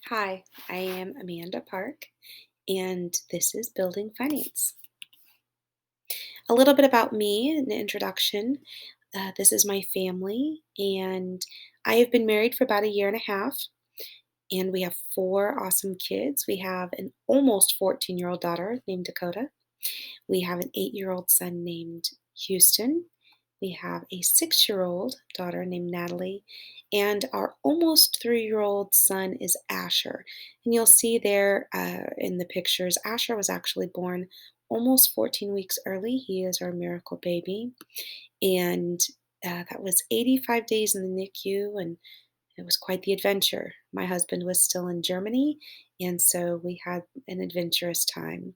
Hi, I am Amanda Park, and this is Building Finance. A little bit about me, an introduction. This is my family, and I have been married for about a year and a half, and we have four awesome kids. We have an almost 14-year-old daughter named Dakota. We have an 8-year-old son named Houston. We have a 6-year-old daughter named Natalie, and our almost 3-year-old son is Asher. And you'll see there in the pictures, Asher was actually born almost 14 weeks early. He is our miracle baby, and that was 85 days in the NICU, and it was quite the adventure. My husband was still in Germany, and so we had an adventurous time.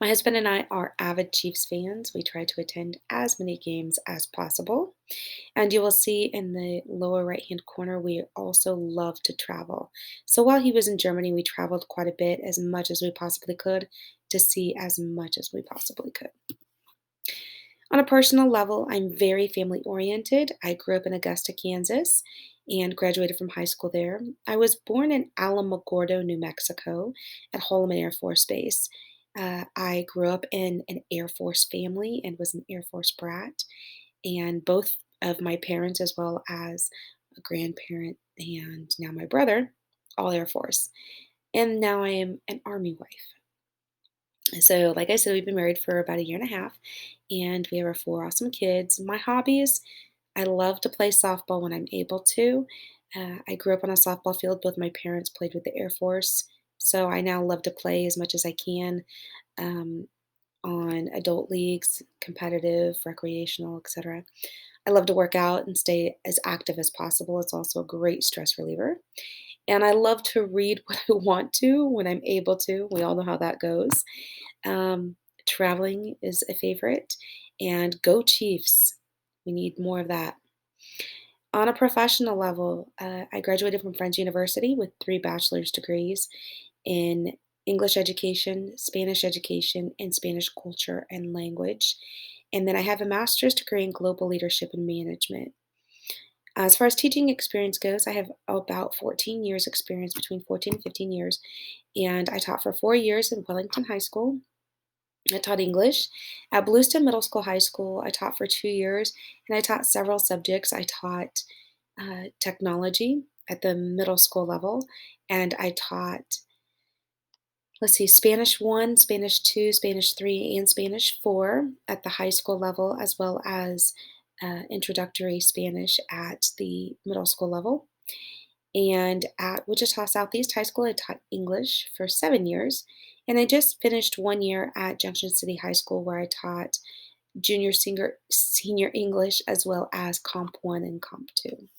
My husband and I are avid Chiefs fans. We try to attend as many games as possible. And you will see in the lower right hand corner, we also love to travel. So while he was in Germany, we traveled quite a bit, as much as we possibly could, to see as much as we possibly could. On a personal level, I'm very family oriented. I grew up in Augusta, Kansas, and graduated from high school there. I was born in Alamogordo, New Mexico, at Holloman Air Force Base. I grew up in an Air Force family and was an Air Force brat, and both of my parents, as well as a grandparent and now my brother, all Air Force. And now I am an Army wife. So, like I said, we've been married for about a year and a half, and we have our four awesome kids. My hobbies, I love to play softball when I'm able to. I grew up on a softball field. Both my parents played with the Air Force, so I now love to play as much as I can um, on adult leagues, competitive, recreational, etc. I love to work out and stay as active as possible. It's also a great stress reliever. And I love to read what I want to when I'm able to. We all know how that goes. Um, Traveling is a favorite, and go Chiefs. We need more of that. On a professional level, I graduated from Friends University with three bachelor's degrees in English education, Spanish education, and Spanish culture and language. And then I have a master's degree in global leadership and management. As far as teaching experience goes, I have about 14 years experience, between 14 and 15 years, and I taught for 4 years in Wellington High School. I taught English. At Blueston Middle School High School, I taught for 2 years, and I taught several subjects. I taught technology at the middle school level, and I taught, let's see, Spanish 1, Spanish 2, Spanish 3, and Spanish 4 at the high school level, as well as introductory Spanish at the middle school level. And at Wichita Southeast High School, I taught English for 7 years. And I just finished 1 year at Junction City High School where I taught senior English as well as Comp 1 and Comp 2.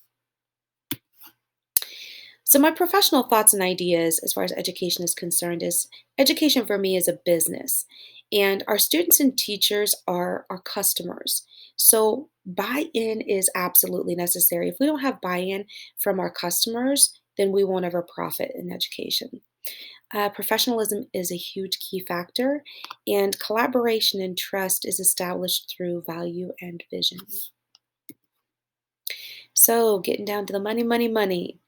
So, my professional thoughts and ideas as far as education is concerned is education for me is a business, and our students and teachers are our customers. So, buy in is absolutely necessary. If we don't have buy in from our customers, then we won't ever profit in education. Professionalism is a huge key factor, and collaboration and trust is established through value and vision. So, getting down to the money, money, money.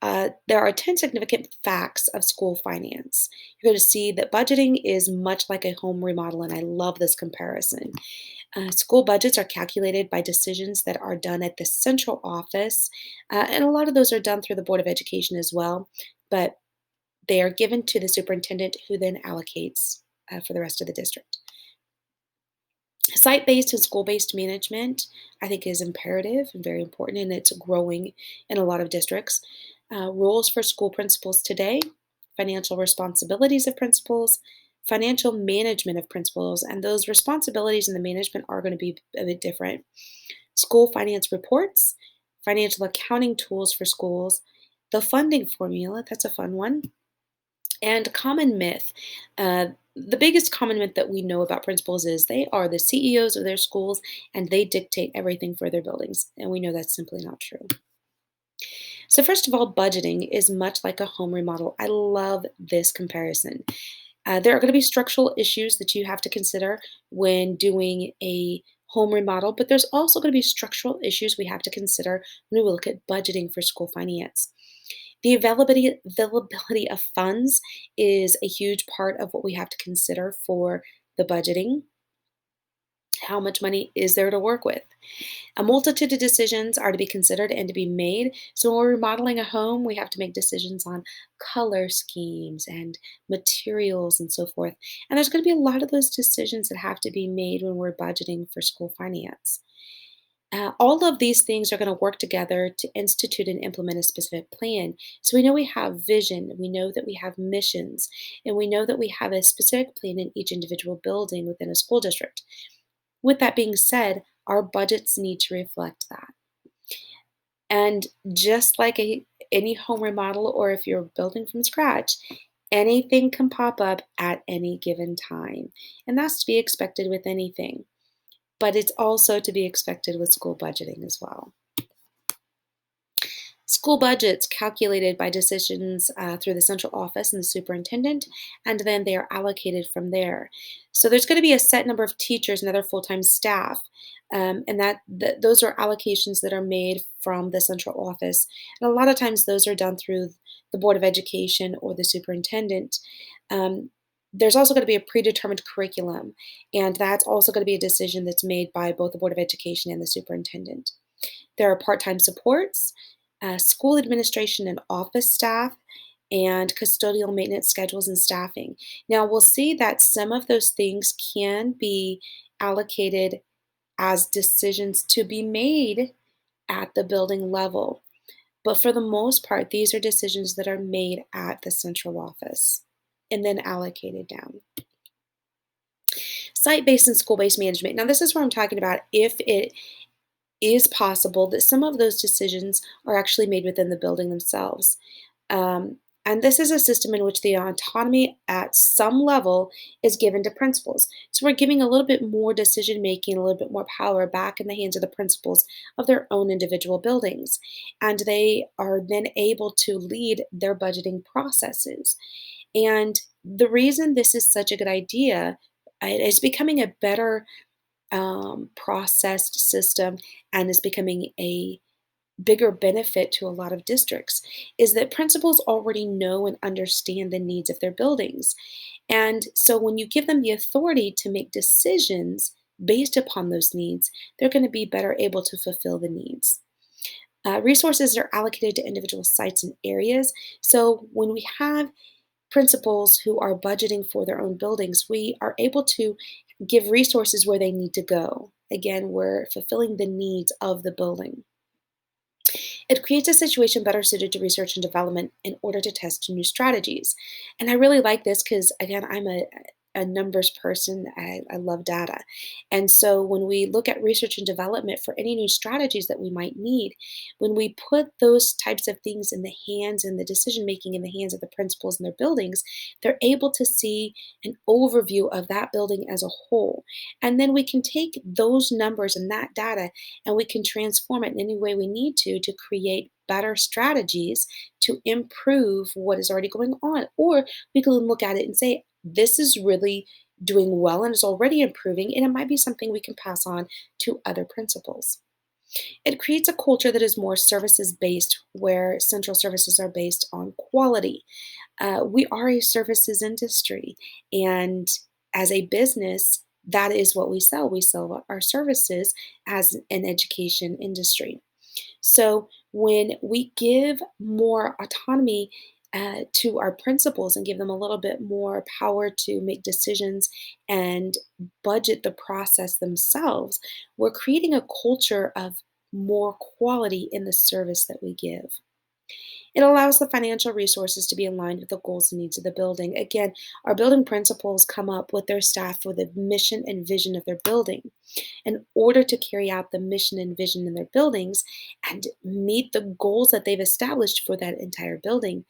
There are 10 significant facts of school finance. You're going to see that budgeting is much like a home remodel, and I love this comparison. School budgets are calculated by decisions that are done at the central office, and a lot of those are done through the Board of Education as well, but they are given to the superintendent who then allocates for the rest of the district. Site based and school based management, I think, is imperative and very important, and it's growing in a lot of districts. Rules for school principals today, financial responsibilities of principals, financial management of principals, and those responsibilities and the management are going to be a bit different. School finance reports, financial accounting tools for schools, the funding formula, that's a fun one, and common myth. The biggest common myth that we know about principals is they are the CEOs of their schools and they dictate everything for their buildings. And we know that's simply not true. So, first of all, budgeting is much like a home remodel. I love this comparison. There are going to be structural issues that you have to consider when doing a home remodel, but there's also going to be structural issues we have to consider when we look at budgeting for school finance. The availability of funds is a huge part of what we have to consider for the budgeting. How much money is there to work with? A multitude of decisions are to be considered and to be made. So, when we're remodeling a home, we have to make decisions on color schemes and materials and so forth. And there's going to be a lot of those decisions that have to be made when we're budgeting for school finance. All of these things are going to work together to institute and implement a specific plan. So we know we have vision, we know that we have missions, and we know that we have a specific plan in each individual building within a school district. With that being said, our budgets need to reflect that. And just like any home remodel, or if you're building from scratch, anything can pop up at any given time. And that's to be expected with anything. But it's also to be expected with school budgeting as well. School budgets calculated by decisions through the central office and the superintendent, and then they are allocated from there. So there's going to be a set number of teachers and other full-time staff, and those are allocations that are made from the central office. And a lot of times those are done through the Board of Education or the superintendent. Um, there's also going to be a predetermined curriculum, and that's also going to be a decision that's made by both the Board of Education and the superintendent. There are part-time supports, school administration and office staff, and custodial maintenance schedules and staffing. Now, we'll see that some of those things can be allocated as decisions to be made at the building level. But for the most part, these are decisions that are made at the central office and then allocated down. Site-based and school-based management. Now, this is where I'm talking about if it is possible that some of those decisions are actually made within the building themselves. Um, and this is a system in which the autonomy at some level is given to principals. So we're giving a little bit more decision making, a little bit more power back in the hands of the principals of their own individual buildings. And they are then able to lead their budgeting processes. And the reason this is such a good idea, it is becoming a better processed system and is becoming a bigger benefit to a lot of districts is that principals already know and understand the needs of their buildings. And so when you give them the authority to make decisions based upon those needs, they're going to be better able to fulfill the needs. Resources are allocated to individual sites and areas. So when we have principals who are budgeting for their own buildings, we are able to give resources where they need to go. Again, we're fulfilling the needs of the building. It creates a situation better suited to research and development in order to test new strategies. And I really like this because, again, I'm a numbers person. I love data. And so when we look at research and development for any new strategies that we might need, when we put those types of things in the hands and the decision making in the hands of the principals in their buildings, they're able to see an overview of that building as a whole. And then we can take those numbers and that data and we can transform it in any way we need to create better strategies to improve what is already going on. Or we can look at it and say, this is really doing well and is already improving, and it might be something we can pass on to other principals. It creates a culture that is more services based, where central services are based on quality. We are a services industry, and as a business, that is what we sell. We sell our services as an education industry. So when we give more autonomy to our principals and give them a little bit more power to make decisions and budget the process themselves, we're creating a culture of more quality in the service that we give. It allows the financial resources to be aligned with the goals and needs of the building. Again, our building principals come up with their staff for the mission and vision of their building. In order to carry out the mission and vision in their buildings and meet the goals that they've established for that entire building,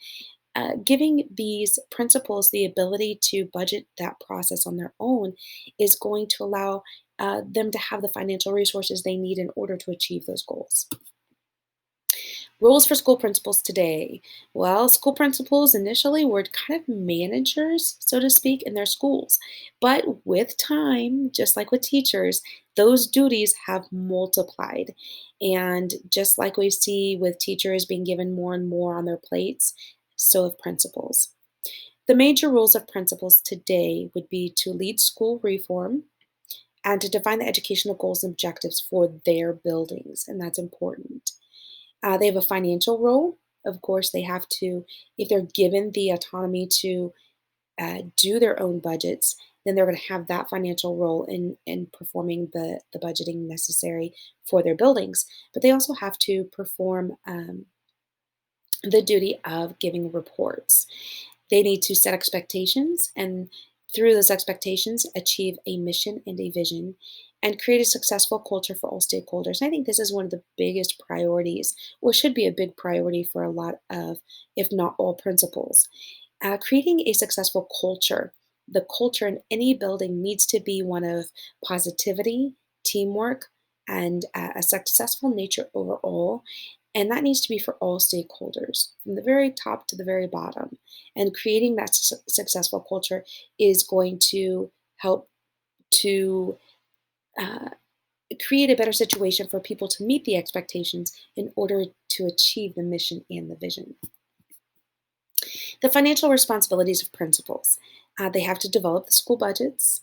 giving these principals the ability to budget that process on their own is going to allow them to have the financial resources they need in order to achieve those goals. Roles for school principals today. Well, school principals initially were kind of managers, so to speak, in their schools. But with time, just like with teachers, those duties have multiplied. And just like we see with teachers being given more and more on their plates, so have principals. The major roles of principals today would be to lead school reform and to define the educational goals and objectives for their buildings, and that's important. They have a financial role. Of course, they have to, if they're given the autonomy to do their own budgets, then they're going to have that financial role in performing the budgeting necessary for their buildings. But they also have to perform the duty of giving reports. They need to set expectations and through those expectations achieve a mission and a vision and create a successful culture for all stakeholders. And I think this is one of the biggest priorities, or should be a big priority for a lot of, if not all, principals. Creating a successful culture. The culture in any building needs to be one of positivity, teamwork, and a successful nature overall. And that needs to be for all stakeholders, from the very top to the very bottom. And creating that successful culture is going to help to uh, create a better situation for people to meet the expectations in order to achieve the mission and the vision. The financial responsibilities of principals. They have to develop the school budgets,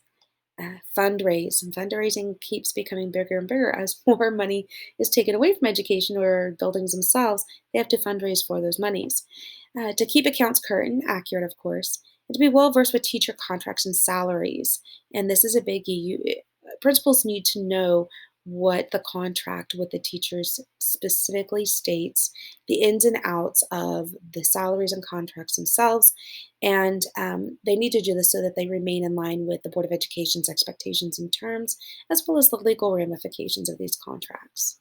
fundraise, and fundraising keeps becoming bigger and bigger as more money is taken away from education or buildings themselves. They have to fundraise for those monies. To keep accounts current and accurate, of course, and to be well versed with teacher contracts and salaries. And this is a biggie. Principals need to know what the contract with the teachers specifically states, the ins and outs of the salaries and contracts themselves, and they need to do this so that they remain in line with the Board of Education's expectations and terms, as well as the legal ramifications of these contracts.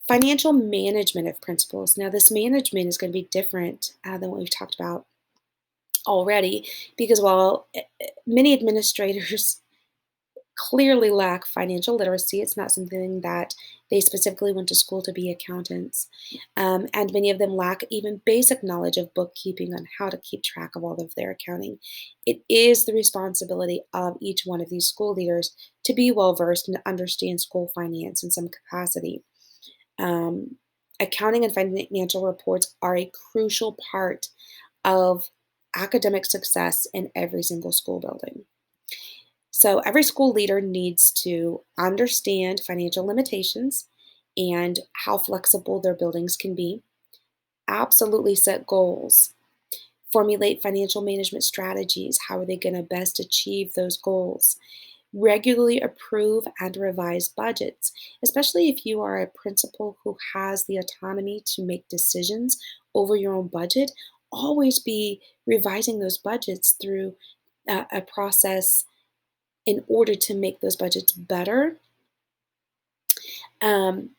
Financial management of principals. Now, this management is going to be different than what we've talked about already, because while many administrators clearly lack financial literacy. It's not something that they specifically went to school to be accountants. And many of them lack even basic knowledge of bookkeeping on how to keep track of all of their accounting. It is the responsibility of each one of these school leaders to be well versed and understand school finance in some capacity. Um, Accounting and financial reports are a crucial part of academic success in every single school building. So every school leader needs to understand financial limitations and how flexible their buildings can be. Absolutely set goals. Formulate financial management strategies. How are they going to best achieve those goals? Regularly approve and revise budgets, especially if you are a principal who has the autonomy to make decisions over your own budget. Always be revising those budgets through a process in order to make those budgets better. Um,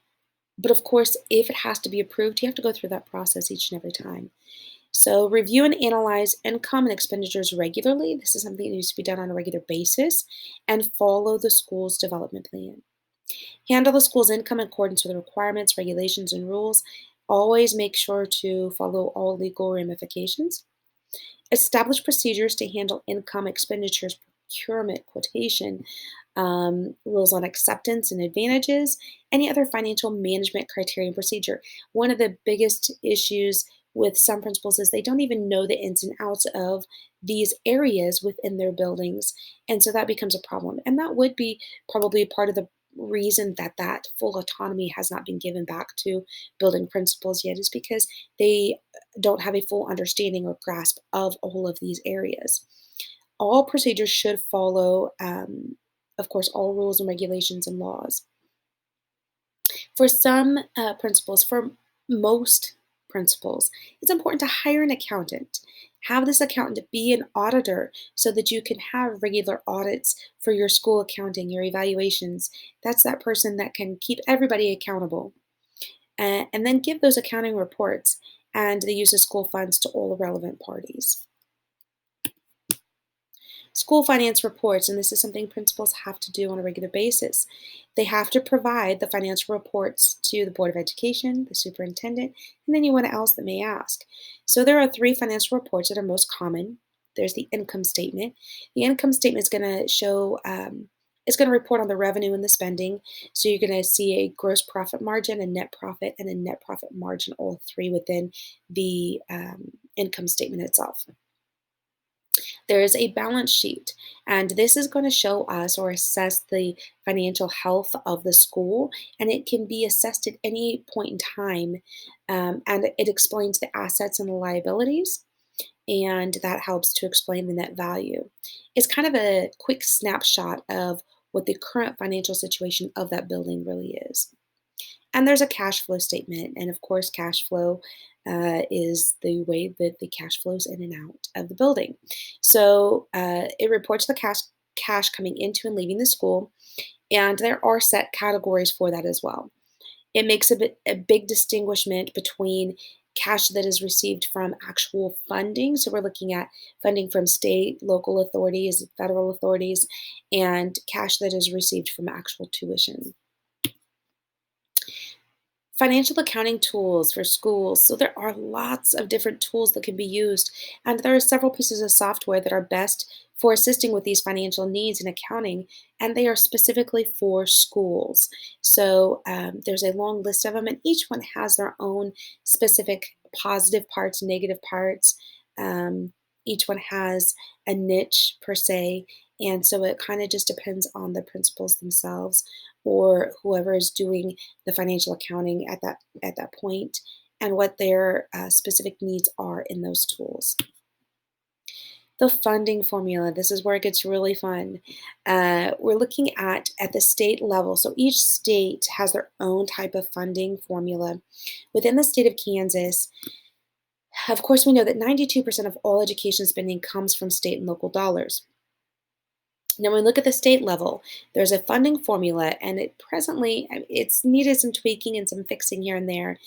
but of course, if it has to be approved, you have to go through that process each and every time. So, review and analyze income and expenditures regularly. This is something that needs to be done on a regular basis and follow the school's development plan. Handle the school's income in accordance with the requirements, regulations, and rules. Always make sure to follow all legal ramifications. Establish procedures to handle income expenditures, procurement, quotation, rules on acceptance and advantages, any other financial management criteria and procedure. One of the biggest issues with some principals is they don't even know the ins and outs of these areas within their buildings. And so that becomes a problem. And that would be probably part of the reason that that full autonomy has not been given back to building principals yet is because they don't have a full understanding or grasp of all of these areas. All procedures should follow, of course, all rules and regulations and laws. For some principals, for most principals, it's important to hire an accountant. Have this accountant be an auditor so that you can have regular audits for your school accounting, your evaluations. That's that person that can keep everybody accountable. And then give those accounting reports and the use of school funds to all relevant parties. School finance reports, and this is something principals have to do on a regular basis. They have to provide the financial reports to the Board of Education, the superintendent, and anyone else that may ask. So there are three financial reports that are most common. There's the income statement. The income statement is going to show, it's going to report on the revenue and the spending. So you're going to see a gross profit margin, a net profit, and a net profit margin, all three within the income statement itself. There is a balance sheet, and this is going to show us or assess the financial health of the school, and it can be assessed at any point in time. And it explains the assets and the liabilities, and that helps to explain the net value. It's kind of a quick snapshot of what the current financial situation of that building really is. And there's a cash flow statement. And of course, cash flow is the way that the cash flows in and out of the building. So it reports the cash coming into and leaving the school. And there are set categories for that as well. It makes a big distinguishment between cash that is received from actual funding. So we're looking at funding from state, local authorities, federal authorities, and cash that is received from actual tuition. Financial accounting tools for schools. So there are lots of different tools that can be used, and there are several pieces of software that are best for assisting with these financial needs in accounting, and they are specifically for schools. So there's a long list of them, and each one has their own specific positive parts, negative parts. Each one has a niche per se, and so it kind of just depends on the principals themselves or whoever is doing the financial accounting at that point and what their specific needs are in those tools. The funding formula. This is where it gets really fun. We're looking at the state level. So each state has their own type of funding formula. Within the state of Kansas, of course, we know that 92% of all education spending comes from state and local dollars. Now, when we look at the state level, there's a funding formula, and it presently it's needed some tweaking and some fixing here and there.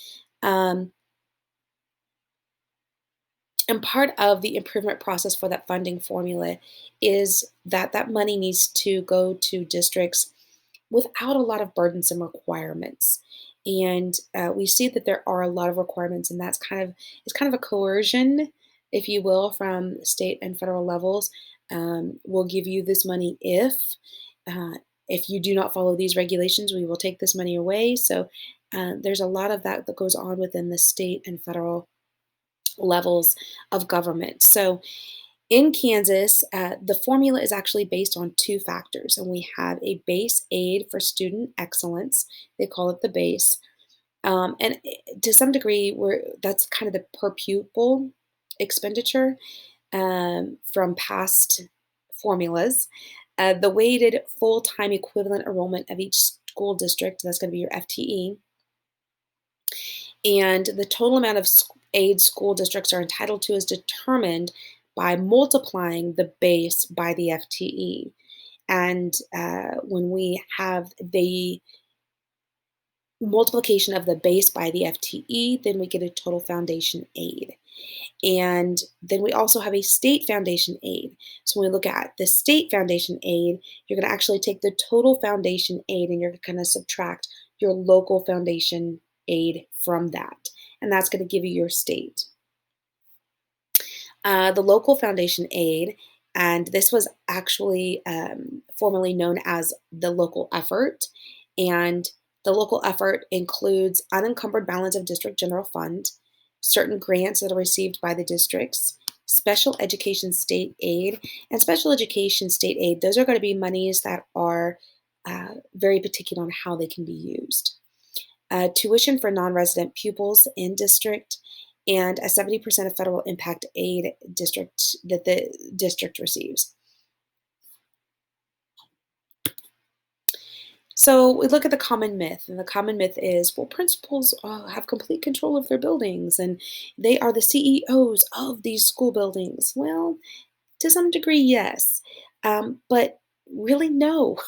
Um, and part of the improvement process for that funding formula is that that money needs to go to districts without a lot of burdensome requirements. And we see that there are a lot of requirements, and that's kind of it's kind of a coercion, if you will, from state and federal levels. We'll give you this money uh, if you do not follow these regulations, we will take this money away. So there's a lot of that that goes on within the state and federal levels of government. So in Kansas, the formula is actually based on two factors, and we have a base aid for student excellence. They call it the base, and to some degree, that's kind of the per pupil expenditure from past formulas. The weighted full-time equivalent enrollment of each school district, that's going to be your FTE, and the total amount of aid school districts are entitled to is determined by multiplying the base by the FTE. And when we have the multiplication of the base by the FTE, then we get a total foundation aid. And then we also have a state foundation aid. So when we look at the state foundation aid, you're going to actually take the total foundation aid and you're going to subtract your local foundation aid from that. And that's going to give you your state. The local foundation aid, and this was actually formerly known as the local effort. And the local effort includes unencumbered balance of district general fund, certain grants that are received by the districts, special education state aid, and special education state aid. Those are going to be monies that are very particular on how they can be used. Tuition for non-resident pupils in district, and a 70% of federal impact aid district that the district receives. So we look at the common myth, and the common myth is, well, principals have complete control of their buildings, and they are the CEOs of these school buildings. Well, to some degree, yes, but really, no.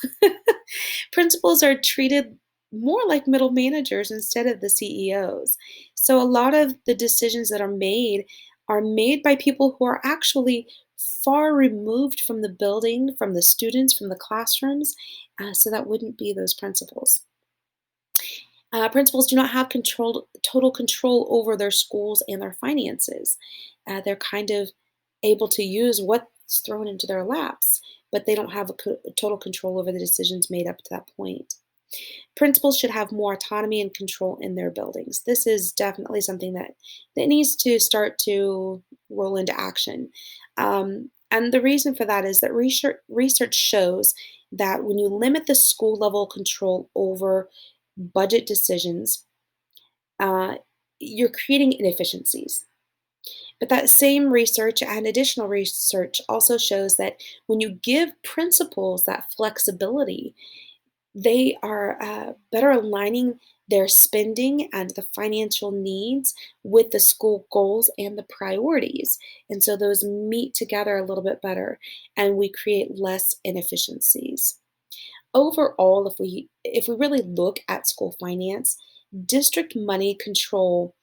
Principals are treated more like middle managers instead of the CEOs. So a lot of the decisions that are made by people who are actually far removed from the building, from the students, from the classrooms, so that wouldn't be those principals. Principals do not have total control over their schools and their finances. They're kind of able to use what's thrown into their laps, but they don't have total control over the decisions made up to that point. Principals should have more autonomy and control in their buildings. This is definitely something that needs to start to roll into action. And the reason for that is that research shows that when you limit the school level control over budget decisions, uh, you're creating inefficiencies. But that same research and additional research also shows that when you give principals that flexibility, they are better aligning their spending and the financial needs with the school goals and the priorities. And so those meet together a little bit better, and we create less inefficiencies. Overall, if we really look at school finance, district money control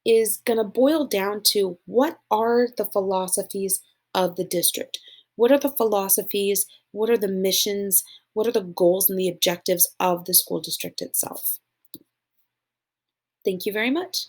is going to boil down to what are the philosophies of the district? What are the philosophies? What are the missions? What are the goals and the objectives of the school district itself? Thank you very much.